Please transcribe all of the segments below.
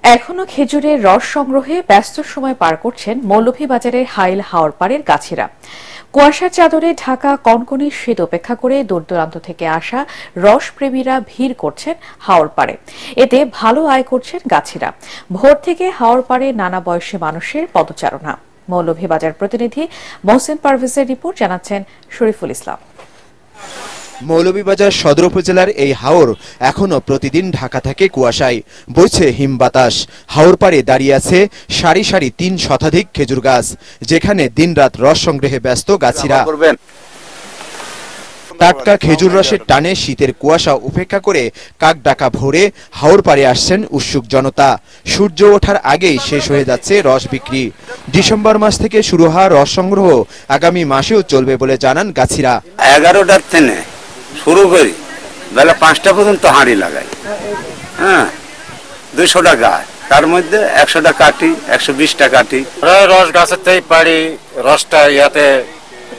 এখনো খেজুরের রস সংগ্রহে ব্যস্ত সময় পার করছেন মৌলভীবাজারের হাইল হাওরপাড়ের গাছিরা। কুয়াশার চাদরে ঢাকা কনকনে শীত উপেক্ষা করে দূর দূরান্ত থেকে আসা রসপ্রেমীরা ভিড় করছেন হাওরপাড়ে। এতে ভালো আয় করছেন গাছিরা। ভোর থেকে হাওরপাড়ে নানা বয়সী মানুষের পদচারণা। মৌলভীবাজার প্রতিনিধি মহসিন পারভেজের রিপোর্ট, জানাচ্ছেন শরীফুল ইসলাম। মৌলভীবাজার সদর উপজেলার এই হাওর এখনো প্রতিদিন ঢাকা থাকে কুয়াশায়, বইছে হিম বাতাস। হাওর পাড়ে দাঁড়িয়ে আছে সারি সারি ৩ শতাধিক খেজুর গাছ, যেখানে দিনরাত রস সংগ্রহে ব্যস্ত গাছিরা। টাটকা খেজুর রসের টানে শীতের কুয়াশা উপেক্ষা করে কাক ডাকা ভোরে হাওর পাড়ে আসছেন উৎসুক জনতা। সূর্য ওঠার আগেই শেষ হয়ে যাচ্ছে রস বিক্রি। ডিসেম্বর মাস থেকে শুরু হওয়া রস সংগ্রহ আগামী মাসেও চলবে বলে জানান গাছিরা। 11টার থেকে শুরু করি, বেলা 5টা পর্যন্ত হাঁড়ি লাগাই। 200 টাকা, তার মধ্যে 100 টাকা কাটি, 120 টাকা কাটি। রস গাছের থেকে পারি, রসটা ইয়াতে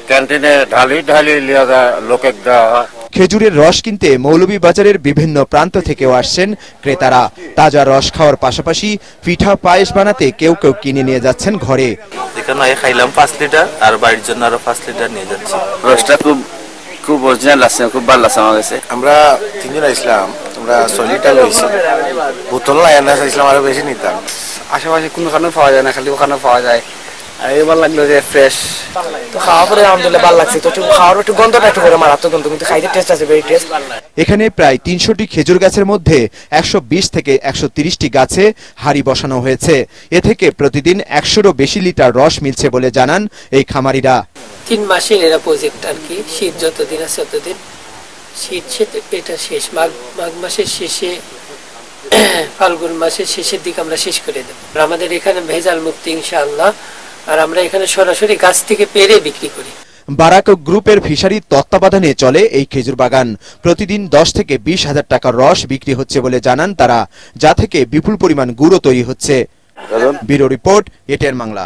ক্যান্টিনে ঢালি লিয়া যায়, লোকে দেওয়া। খেজুরের রস কিনতে মৌলভীবাজারের বিভিন্ন প্রান্ত থেকেও আসছেন ক্রেতারা। তাজা রস খাওয়ার পাশাপাশি পিঠা পায়েস বানাতে কেউ কেউ কিনে নিয়ে যাচ্ছেন ঘরে। এখানে খাইলাম 5 লিটার, আর বাড়ির জন্য আরো 5 লিটার নিয়ে যাচ্ছি। রসটা খুব অরিজিনাল লাগছে, খুব ভালো লাগছে আমার কাছে। আমরা 3 জন আসলাম, আমরা 6 লিটার লইছি। বোতল লাইনা চাইছিলাম আরো বেশি নিতাম। আশেপাশে কোনো কারণে পাওয়া যায় না, খালি ওখানে পাওয়া যায়। আর এবার লাগলো যে ফ্রেশ, তো খাওয়া পরে আলহামদুলিল্লাহ ভালো লাগছে। তো খাওয়ার একটু গন্ধটা একটু করে মারাত্মক গন্ধ, কিন্তু খাইতে টেস্ট আছে, ভেরি টেস্ট। এখানে প্রায় 300টি খেজুর গাছের মধ্যে 120 থেকে 130টি গাছে হাড়ি বসানো হয়েছে। এ থেকে প্রতিদিন 100-এরও বেশি লিটার রস মিলছে বলে জানান এই খামারিরা। 3 মাসের এরা প্রজেক্ট আর কি। শীত যতদিন আছে ততদিন, শীত এটা শেষ, মাঘ মাসের শেষে, ফাল্গুন মাসের শেষের দিকে আমরা শেষ করে দেব। আমাদের এখানে ভেজাল মুক্তি ইনশাআল্লাহ, আর আমরা এখানে সরাসরি গাছ থেকে পেরে বিক্রি করি। বারাক গ্রুপের ফিশারির তত্ত্বাবধানে চলে এই খেজুর বাগান। প্রতিদিন 10 থেকে 20 হাজার টাকার রস বিক্রি হচ্ছে বলে জানান তারা, যা থেকে বিপুল পরিমাণ গুঁড়ো তৈরি হচ্ছে। Bureau report, ATN Bangla.